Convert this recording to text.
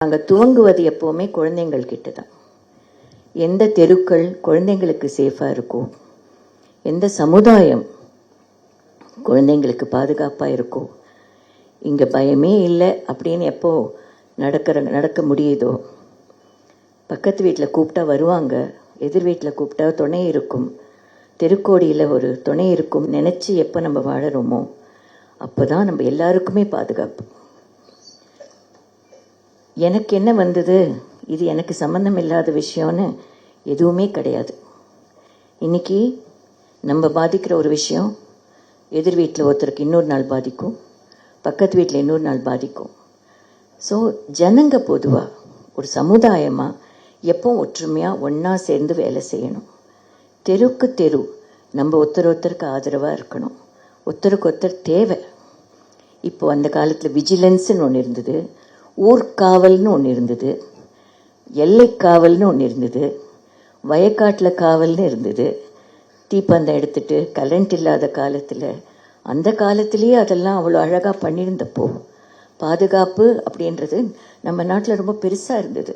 நாங்கள் துவங்குவது எப்போவுமே குழந்தைங்கள் கிட்ட தான். எந்த தெருக்கள் குழந்தைங்களுக்கு சேஃபாக இருக்கோ, எந்த சமுதாயம் குழந்தைங்களுக்கு பாதுகாப்பாக இருக்கோ, இங்கே பயமே இல்லை அப்படின்னு எப்போ நடக்க முடியுதோ, பக்கத்து வீட்டில் கூப்பிட்டா வருவாங்க, எதிர் வீட்டில் கூப்பிட்டா துணை இருக்கும், தெருக்கோடியில் ஒரு துணை இருக்கும் நினச்சி எப்போ நம்ம வாழறோமோ அப்போ தான் நம்ம எல்லாருக்குமே பாதுகாப்பு. எனக்கு என்ன வந்தது, இது எனக்கு சம்மந்தம் இல்லாத விஷயம்னு எதுவுமே கிடையாது. இன்னைக்கு நம்ம பாதிக்கிற ஒரு விஷயம் எதிர் வீட்டில் ஒருத்தருக்கு இன்னொரு நாள் பாதிக்கும், பக்கத்து வீட்டில் இன்னொரு நாள் பாதிக்கும். ஸோ ஜனங்க பொதுவாக ஒரு சமுதாயமாக எப்போ ஒற்றுமையாக ஒன்றா சேர்ந்து வேலை செய்யணும். தெருக்கு தெரு நம்ம ஒருத்தருக்கு ஆதரவாக இருக்கணும், ஒருத்தருக்கு ஒருத்தர் தேவை. இப்போது அந்த காலத்தில் விஜிலன்ஸ்னு ஒன்று இருந்தது, ஊர்காவல்னு ஒன்று இருந்தது, எல்லை காவல்னு ஒன்று இருந்தது, வயக்காட்டில் காவல்னு இருந்தது. தீப்பந்தம் எடுத்துட்டு கரண்ட் இல்லாத காலத்தில், அந்த காலத்திலேயே அதெல்லாம் அவ்வளோ அழகாக பண்ணியிருந்தப்போ பாதுகாப்பு அப்படின்றது நம்ம நாட்டில் ரொம்ப பெருசாக இருந்தது.